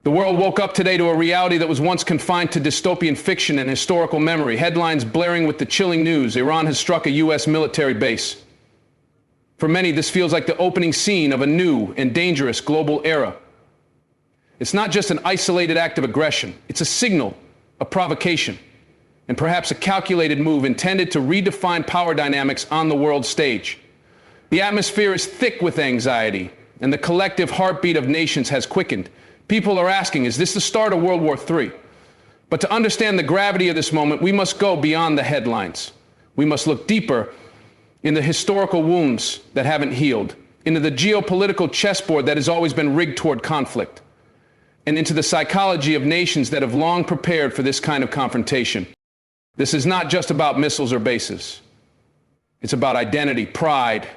The world woke up today to a reality that was once confined to dystopian fiction and historical memory. Headlines blaring with the chilling news: Iran has struck a U.S. military base. For many, this feels like the opening scene of a new and dangerous global era. It's not just an isolated act of aggression. It's a signal, a provocation, and perhaps a calculated move intended to redefine power dynamics on the world stage. The atmosphere is thick with anxiety, and the collective heartbeat of nations has quickened. People are asking, is this the start of World War III? But to understand the gravity of this moment, we must go beyond the headlines. We must look deeper in the historical wounds that haven't healed, into the geopolitical chessboard that has always been rigged toward conflict, and into the psychology of nations that have long prepared for this kind of confrontation. This is not just about missiles or bases. It's about identity, pride,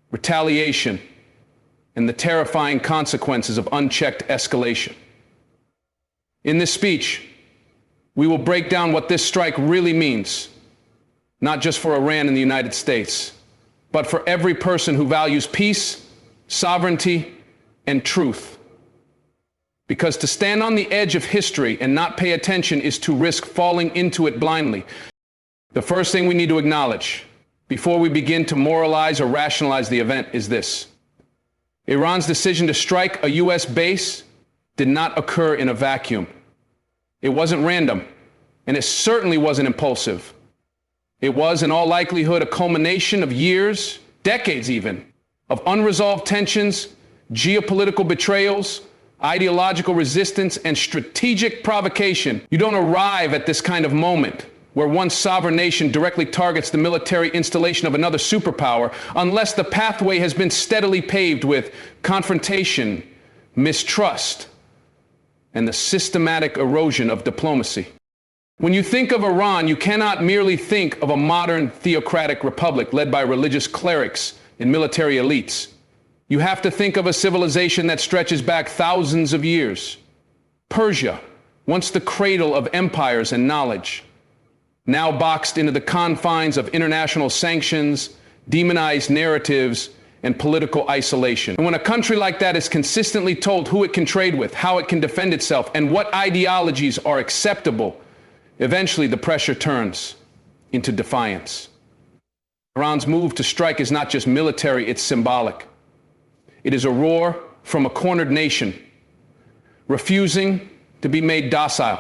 retaliation, and the terrifying consequences of unchecked escalation. In this speech, we will break down what this strike really means, not just for Iran and the United States, but for every person who values peace, sovereignty, and truth. Because to stand on the edge of history and not pay attention is to risk falling into it blindly. The first thing we need to acknowledge before we begin to moralize or rationalize the event is this: Iran's decision to strike a U.S. base did not occur in a vacuum. It wasn't random, and it certainly wasn't impulsive. It was, in all likelihood, a culmination of years, decades even, of unresolved tensions, geopolitical betrayals, ideological resistance, and strategic provocation. You don't arrive at this kind of moment where one sovereign nation directly targets the military installation of another superpower unless the pathway has been steadily paved with confrontation, mistrust, and the systematic erosion of diplomacy. When you think of Iran, you cannot merely think of a modern theocratic republic led by religious clerics and military elites. You have to think of a civilization that stretches back thousands of years. Persia, once the cradle of empires and knowledge, now boxed into the confines of international sanctions, demonized narratives, and political isolation. And when a country like that is consistently told who it can trade with, how it can defend itself, and what ideologies are acceptable, eventually the pressure turns into defiance. Iran's move to strike is not just military, it's symbolic. It is a roar from a cornered nation, refusing to be made docile.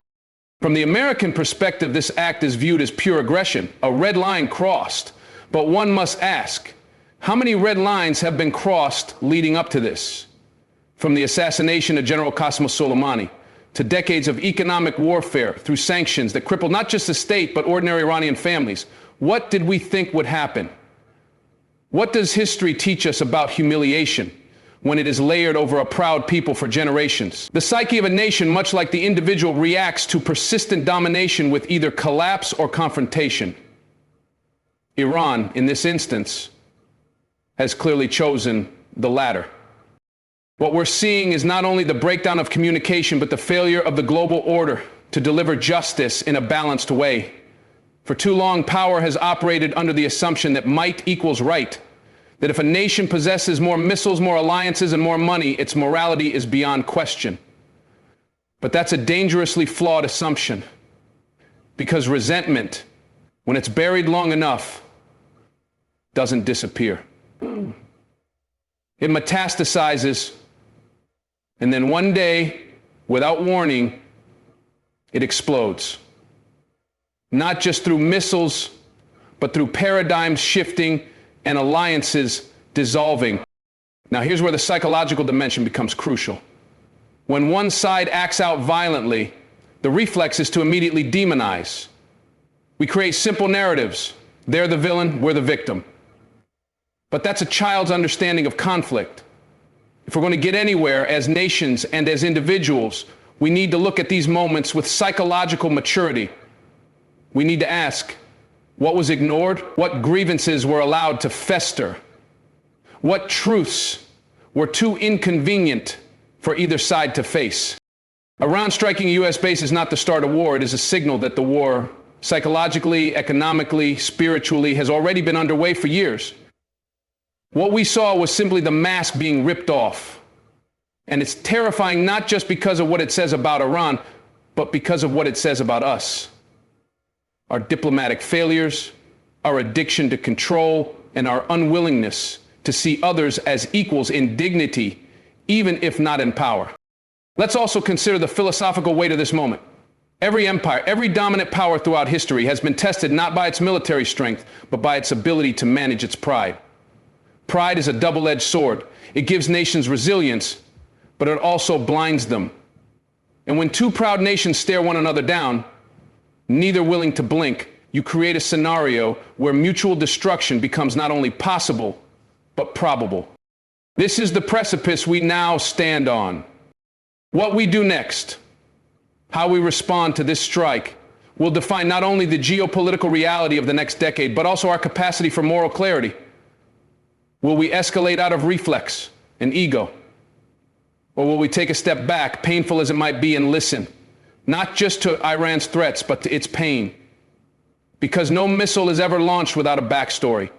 From the American perspective, this act is viewed as pure aggression, a red line crossed. But one must ask, how many red lines have been crossed leading up to this? From the assassination of General Qasem Soleimani, to decades of economic warfare through sanctions that crippled not just the state, but ordinary Iranian families. What did we think would happen? What does history teach us about humiliation when it is layered over a proud people for generations? The psyche of a nation, much like the individual, reacts to persistent domination with either collapse or confrontation. Iran, in this instance, has clearly chosen the latter. What we're seeing is not only the breakdown of communication, but the failure of the global order to deliver justice in a balanced way. For too long, power has operated under the assumption that might equals right, that if a nation possesses more missiles, more alliances, and more money, its morality is beyond question. But that's a dangerously flawed assumption, because resentment, when it's buried long enough, doesn't disappear. It metastasizes, and then one day, without warning, it explodes. Not just through missiles, but through paradigms shifting and alliances dissolving. Now, here's where the psychological dimension becomes crucial. When one side acts out violently, the reflex is to immediately demonize. We create simple narratives. They're the villain, we're the victim. But that's a child's understanding of conflict. If we're going to get anywhere as nations and as individuals, we need to look at these moments with psychological maturity. We need to ask, what was ignored? What grievances were allowed to fester? What truths were too inconvenient for either side to face? Iran striking a U.S. base is not the start of war. It is a signal that the war, psychologically, economically, spiritually, has already been underway for years. What we saw was simply the mask being ripped off. And it's terrifying not just because of what it says about Iran, but because of what it says about us. Our diplomatic failures, our addiction to control, and our unwillingness to see others as equals in dignity, even if not in power. Let's also consider the philosophical weight of this moment. Every empire, every dominant power throughout history has been tested not by its military strength, but by its ability to manage its pride. Pride is a double-edged sword. It gives nations resilience, but it also blinds them. And when two proud nations stare one another down, neither willing to blink, you create a scenario where mutual destruction becomes not only possible, but probable. This is the precipice we now stand on. What we do next, how we respond to this strike, will define not only the geopolitical reality of the next decade, but also our capacity for moral clarity. Will we escalate out of reflex and ego? Or will we take a step back, painful as it might be, and listen, not just to Iran's threats, but to its pain? Because no missile is ever launched without a backstory.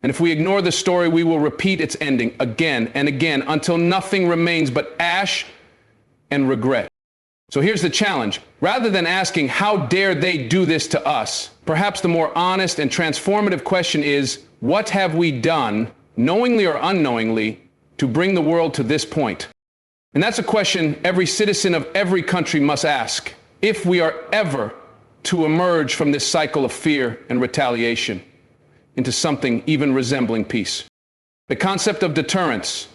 And if we ignore the story, we will repeat its ending again and again until nothing remains but ash and regret. So here's the challenge. Rather than asking, how dare they do this to us? Perhaps the more honest and transformative question is, what have we done, knowingly or unknowingly, to bring the world to this point? And that's a question every citizen of every country must ask, if we are ever to emerge from this cycle of fear and retaliation into something even resembling peace. The concept of deterrence,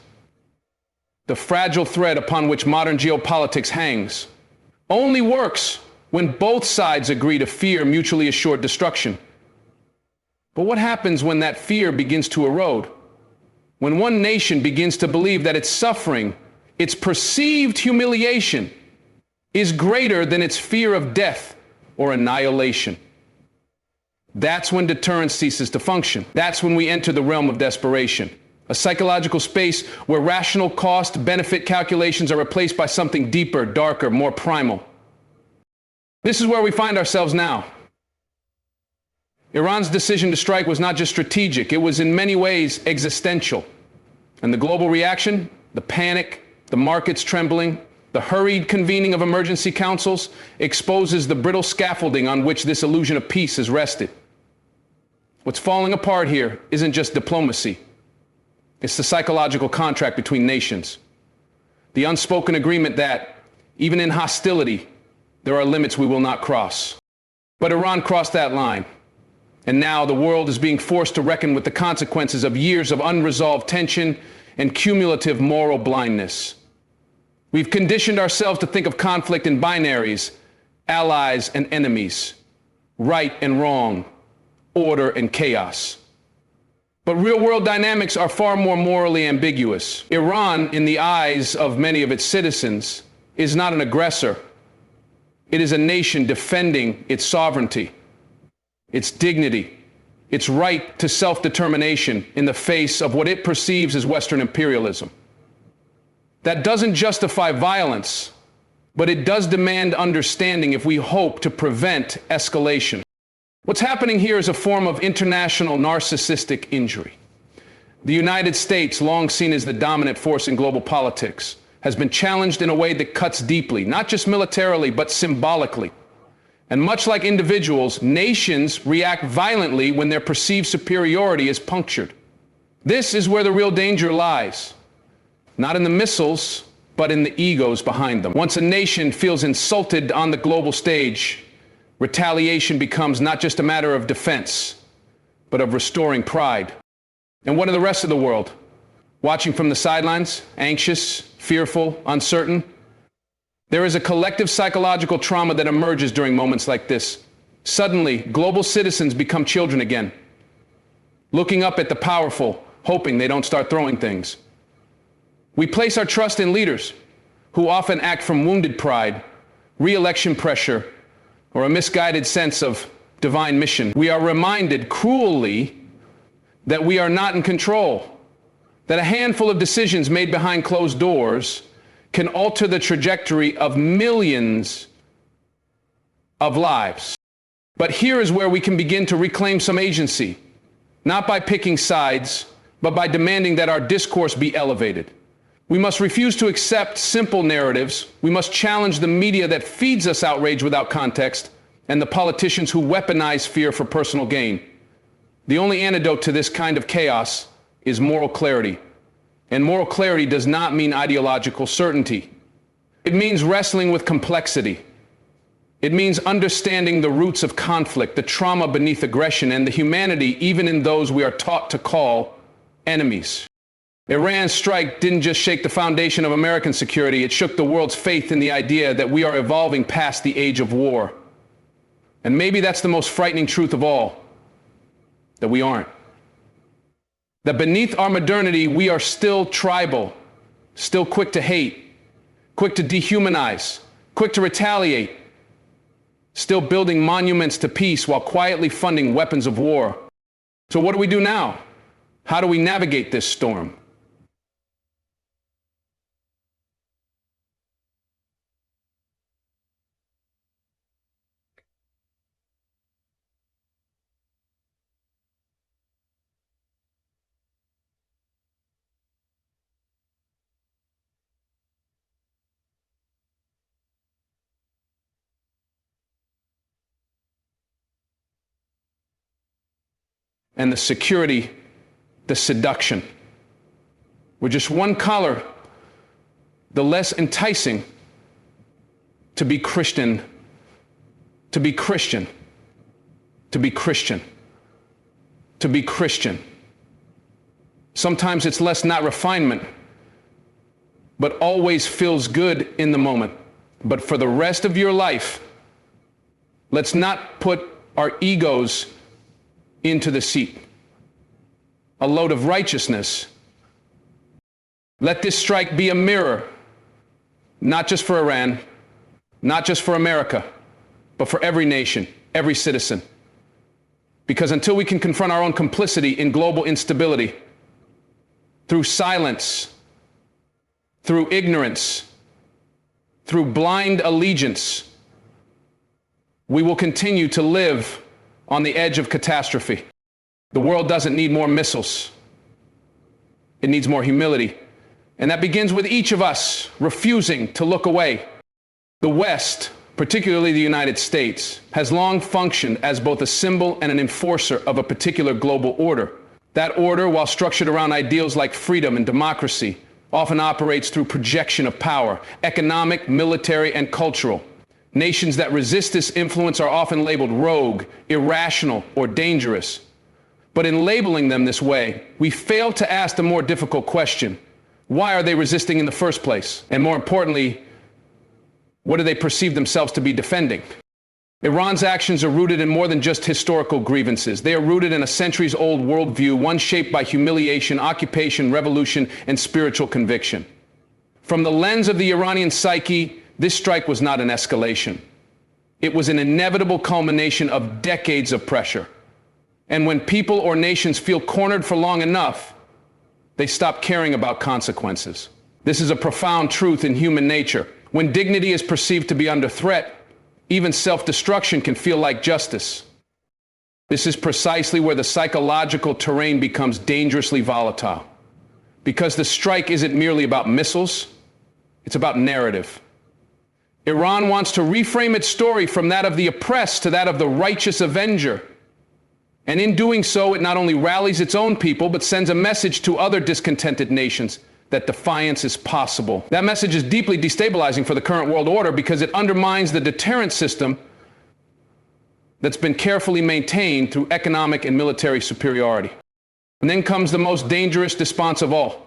the fragile thread upon which modern geopolitics hangs, only works when both sides agree to fear mutually assured destruction. But what happens when that fear begins to erode? When one nation begins to believe that its suffering, its perceived humiliation, is greater than its fear of death or annihilation. That's when deterrence ceases to function. That's when we enter the realm of desperation, a psychological space where rational cost-benefit calculations are replaced by something deeper, darker, more primal. This is where we find ourselves now. Iran's decision to strike was not just strategic, it was in many ways existential. And the global reaction, the panic, the markets trembling, the hurried convening of emergency councils exposes the brittle scaffolding on which this illusion of peace is rested. What's falling apart here isn't just diplomacy. It's the psychological contract between nations. The unspoken agreement that, even in hostility, there are limits we will not cross. But Iran crossed that line. And now the world is being forced to reckon with the consequences of years of unresolved tension and cumulative moral blindness. We've conditioned ourselves to think of conflict in binaries, allies and enemies, right and wrong, order and chaos. But real-world dynamics are far more morally ambiguous. Iran, in the eyes of many of its citizens, is not an aggressor. It is a nation defending its sovereignty, its dignity, its right to self-determination in the face of what it perceives as Western imperialism. That doesn't justify violence, but it does demand understanding if we hope to prevent escalation. What's happening here is a form of international narcissistic injury. The United States, long seen as the dominant force in global politics, has been challenged in a way that cuts deeply, not just militarily, but symbolically. And much like individuals, nations react violently when their perceived superiority is punctured. This is where the real danger lies. Not in the missiles, but in the egos behind them. Once a nation feels insulted on the global stage, retaliation becomes not just a matter of defense, but of restoring pride. And what of the rest of the world? Watching from the sidelines, anxious, fearful, uncertain? There is a collective psychological trauma that emerges during moments like this. Suddenly, global citizens become children again, looking up at the powerful, hoping they don't start throwing things. We place our trust in leaders who often act from wounded pride, re-election pressure, or a misguided sense of divine mission. We are reminded cruelly that we are not in control, that a handful of decisions made behind closed doors can alter the trajectory of millions of lives. But here is where we can begin to reclaim some agency, not by picking sides, but by demanding that our discourse be elevated. We must refuse to accept simple narratives. We must challenge the media that feeds us outrage without context and the politicians who weaponize fear for personal gain. The only antidote to this kind of chaos is moral clarity. And moral clarity does not mean ideological certainty. It means wrestling with complexity. It means understanding the roots of conflict, the trauma beneath aggression, and the humanity even in those we are taught to call enemies. Iran's strike didn't just shake the foundation of American security, it shook the world's faith in the idea that we are evolving past the age of war. And maybe that's the most frightening truth of all, that we aren't. That beneath our modernity, we are still tribal, still quick to hate, quick to dehumanize, quick to retaliate, still building monuments to peace while quietly funding weapons of war. So what do we do now? How do we navigate this storm? And the security, the seduction. We're just one color, the less enticing to be Christian, to be Christian, to be Christian, to be Christian. Sometimes it's less not refinement, but always feels good in the moment. But for the rest of your life, let's not put our egos into the seat. A load of righteousness. Let this strike be a mirror, not just for Iran, not just for America, but for every nation, every citizen. Because until we can confront our own complicity in global instability, through silence, through ignorance, through blind allegiance, we will continue to live on the edge of catastrophe. The world doesn't need more missiles. It needs more humility. And that begins with each of us refusing to look away. The West, particularly the United States, has long functioned as both a symbol and an enforcer of a particular global order. That order, while structured around ideals like freedom and democracy, often operates through projection of power, economic, military, and cultural. Nations that resist this influence are often labeled rogue, irrational, or dangerous. But in labeling them this way, we fail to ask the more difficult question: why are they resisting in the first place? And more importantly, what do they perceive themselves to be defending? Iran's actions are rooted in more than just historical grievances. They are rooted in a centuries-old worldview, one shaped by humiliation, occupation, revolution, and spiritual conviction. From the lens of the Iranian psyche, this strike was not an escalation. It was an inevitable culmination of decades of pressure. And when people or nations feel cornered for long enough, they stop caring about consequences. This is a profound truth in human nature. When dignity is perceived to be under threat, even self-destruction can feel like justice. This is precisely where the psychological terrain becomes dangerously volatile. Because the strike isn't merely about missiles, it's about narrative. Iran wants to reframe its story from that of the oppressed to that of the righteous avenger. And in doing so, it not only rallies its own people, but sends a message to other discontented nations that defiance is possible. That message is deeply destabilizing for the current world order because it undermines the deterrent system that's been carefully maintained through economic and military superiority. And then comes the most dangerous response of all: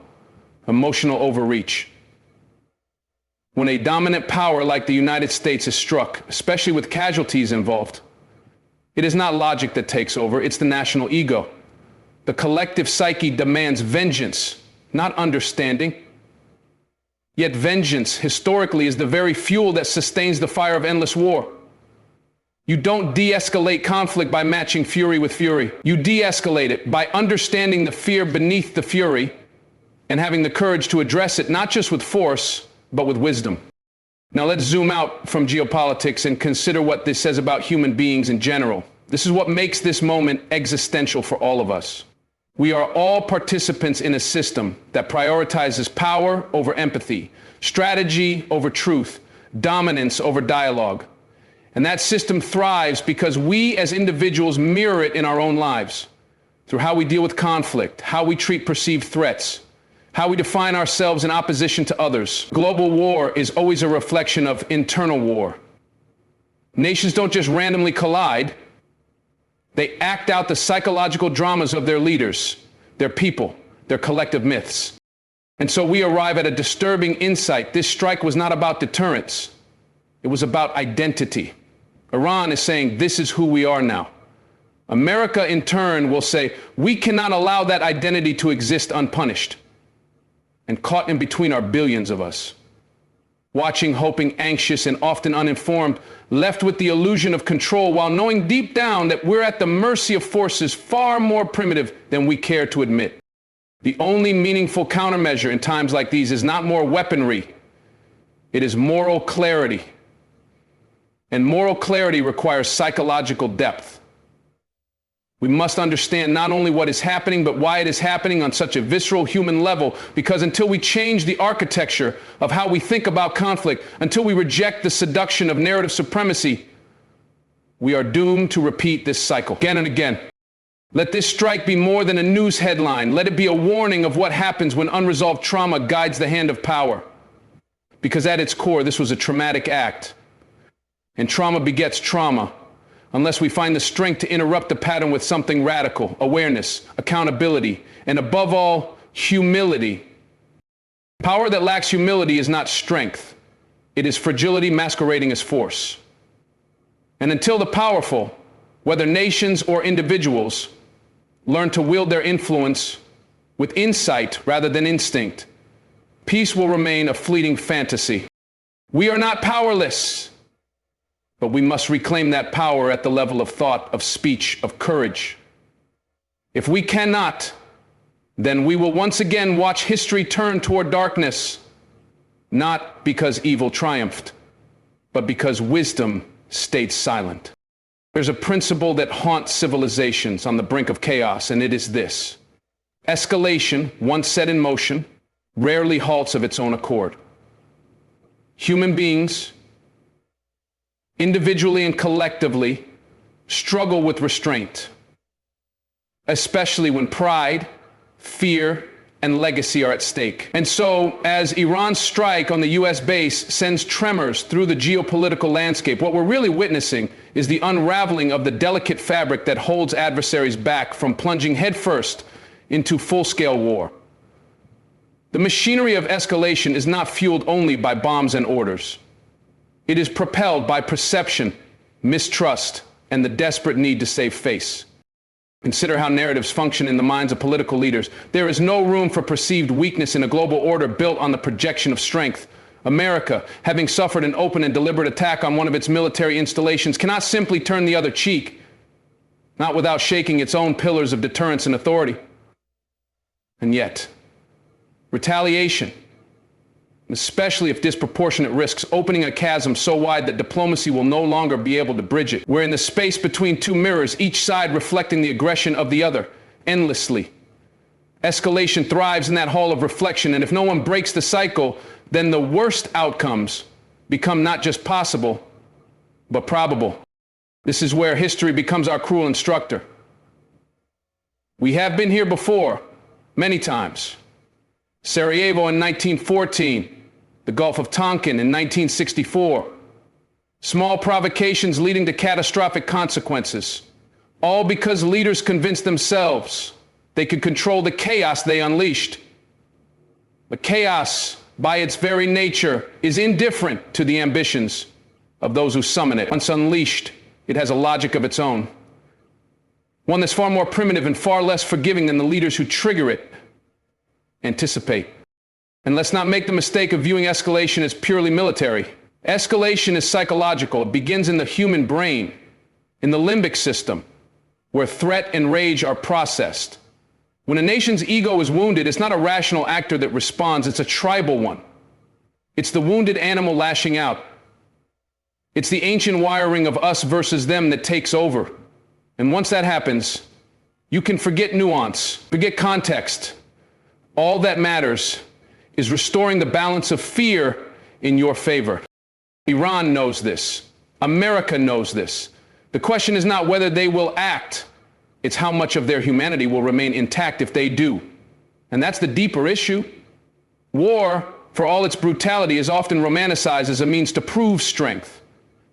emotional overreach. When a dominant power like the United States is struck, especially with casualties involved, it is not logic that takes over, it's the national ego. The collective psyche demands vengeance, not understanding. Yet vengeance, historically, is the very fuel that sustains the fire of endless war. You don't de-escalate conflict by matching fury with fury. You de-escalate it by understanding the fear beneath the fury and having the courage to address it, not just with force, but with wisdom. Now let's zoom out from geopolitics and consider what this says about human beings in general. This is what makes this moment existential for all of us. We are all participants in a system that prioritizes power over empathy, strategy over truth, dominance over dialogue. And that system thrives because we as individuals mirror it in our own lives, through how we deal with conflict, how we treat perceived threats, how we define ourselves in opposition to others. Global war is always a reflection of internal war. Nations don't just randomly collide. They act out the psychological dramas of their leaders, their people, their collective myths. And so we arrive at a disturbing insight. This strike was not about deterrence. It was about identity. Iran is saying, this is who we are now. America, in turn, will say, we cannot allow that identity to exist unpunished. And caught in between are billions of us, watching, hoping, anxious, and often uninformed, left with the illusion of control while knowing deep down that we're at the mercy of forces far more primitive than we care to admit. The only meaningful countermeasure in times like these is not more weaponry. It is moral clarity. And moral clarity requires psychological depth. We must understand not only what is happening, but why it is happening on such a visceral human level, because until we change the architecture of how we think about conflict, until we reject the seduction of narrative supremacy, we are doomed to repeat this cycle again and again. Let this strike be more than a news headline. Let it be a warning of what happens when unresolved trauma guides the hand of power. Because at its core, this was a traumatic act. And trauma begets trauma. Unless we find the strength to interrupt the pattern with something radical, awareness, accountability, and above all, humility. Power that lacks humility is not strength. It is fragility masquerading as force. And until the powerful, whether nations or individuals, learn to wield their influence with insight rather than instinct, peace will remain a fleeting fantasy. We are not powerless. But we must reclaim that power at the level of thought, of speech, of courage. If we cannot, then we will once again watch history turn toward darkness, not because evil triumphed, but because wisdom stayed silent. There's a principle that haunts civilizations on the brink of chaos, and it is this: escalation, once set in motion, rarely halts of its own accord. Human beings, individually and collectively, struggle with restraint, especially when pride, fear, and legacy are at stake. And so, as Iran's strike on the U.S. base sends tremors through the geopolitical landscape, what we're really witnessing is the unraveling of the delicate fabric that holds adversaries back from plunging headfirst into full-scale war. The machinery of escalation is not fueled only by bombs and orders. It is propelled by perception, mistrust, and the desperate need to save face. Consider how narratives function in the minds of political leaders. There is no room for perceived weakness in a global order built on the projection of strength. America, having suffered an open and deliberate attack on one of its military installations, cannot simply turn the other cheek, not without shaking its own pillars of deterrence and authority. And yet, retaliation, especially if disproportionate, risks opening a chasm so wide that diplomacy will no longer be able to bridge it. We're in the space between two mirrors, each side reflecting the aggression of the other, endlessly. Escalation thrives in that hall of reflection, and if no one breaks the cycle, then the worst outcomes become not just possible, but probable. This is where history becomes our cruel instructor. We have been here before, many times. Sarajevo in 1914, the Gulf of Tonkin in 1964. Small provocations leading to catastrophic consequences, all because leaders convinced themselves they could control the chaos they unleashed. But chaos, by its very nature, is indifferent to the ambitions of those who summon it. Once unleashed, it has a logic of its own, one that's far more primitive and far less forgiving than the leaders who trigger it anticipate. And let's not make the mistake of viewing escalation as purely military. Escalation is psychological. It begins in the human brain, in the limbic system, where threat and rage are processed. When a nation's ego is wounded, it's not a rational actor that responds, it's a tribal one. It's the wounded animal lashing out. It's the ancient wiring of us versus them that takes over. And once that happens, You can forget nuance, forget context. All that matters is restoring the balance of fear in your favor. Iran knows this. America knows this. The question is not whether they will act, it's how much of their humanity will remain intact if they do. And that's the deeper issue. War, for all its brutality, is often romanticized as a means to prove strength.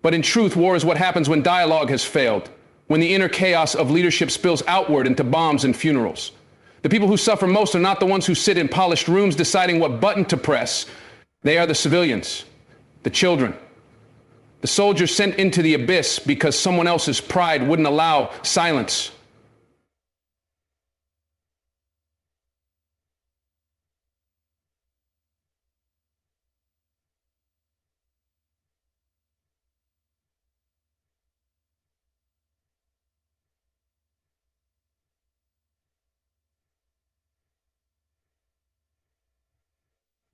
But in truth, war is what happens when dialogue has failed, when the inner chaos of leadership spills outward into bombs and funerals. The people who suffer most are not the ones who sit in polished rooms deciding what button to press. They are the civilians, the children, the soldiers sent into the abyss because someone else's pride wouldn't allow silence.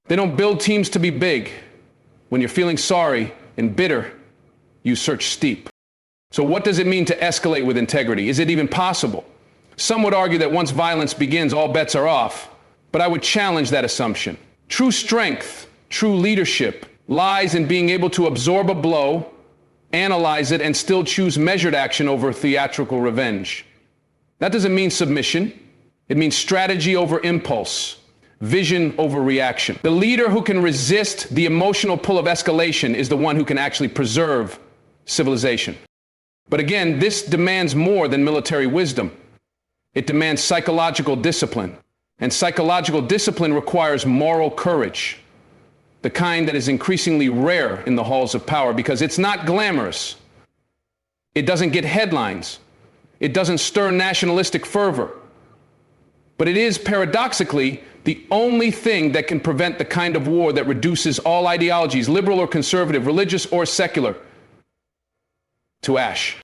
They don't build teams to be big. When you're feeling sorry and bitter, you search steep. So what does it mean to escalate with integrity? Is it even possible? Some would argue that once violence begins, all bets are off. But I would challenge that assumption. True strength, true leadership, lies in being able to absorb a blow, analyze it, and still choose measured action over theatrical revenge. That doesn't mean submission. It means strategy over impulse. Vision over reaction. The leader who can resist the emotional pull of escalation is the one who can actually preserve civilization. But again, this demands more than military wisdom. It demands psychological discipline. And psychological discipline requires moral courage, the kind that is increasingly rare in the halls of power because it's not glamorous. It doesn't get headlines. It doesn't stir nationalistic fervor. But it is, paradoxically, the only thing that can prevent the kind of war that reduces all ideologies, liberal or conservative, religious or secular, to ash.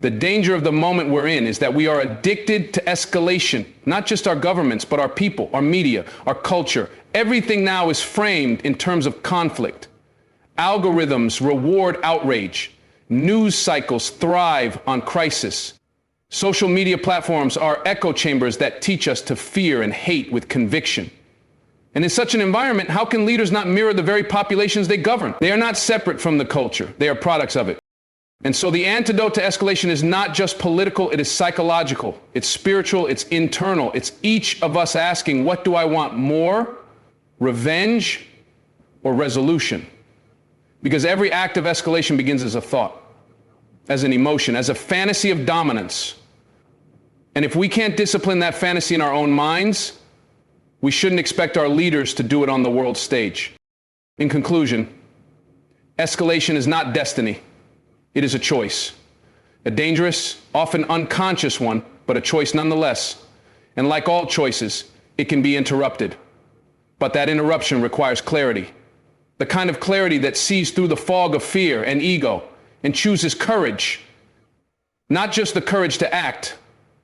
The danger of the moment we're in is that we are addicted to escalation, not just our governments, but our people, our media, our culture. Everything now is framed in terms of conflict. Algorithms reward outrage. News cycles thrive on crisis. Social media platforms are echo chambers that teach us to fear and hate with conviction. And in such an environment, how can leaders not mirror the very populations they govern? They are not separate from the culture. They are products of it. And so the antidote to escalation is not just political, it is psychological, it's spiritual, it's internal. It's each of us asking, what do I want more? Revenge or resolution? Because every act of escalation begins as a thought, as an emotion, as a fantasy of dominance. And if we can't discipline that fantasy in our own minds, we shouldn't expect our leaders to do it on the world stage. In conclusion, escalation is not destiny. It is a choice. A dangerous, often unconscious one, but a choice nonetheless. And like all choices, it can be interrupted. But that interruption requires clarity. The kind of clarity that sees through the fog of fear and ego and chooses courage. Not just the courage to act,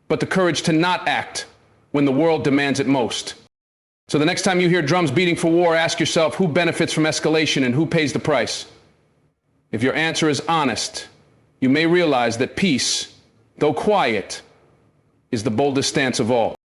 but the courage to not act when the world demands it most. So the next time you hear drums beating for war, ask yourself who benefits from escalation and who pays the price. If your answer is honest, you may realize that peace, though quiet, is the boldest stance of all.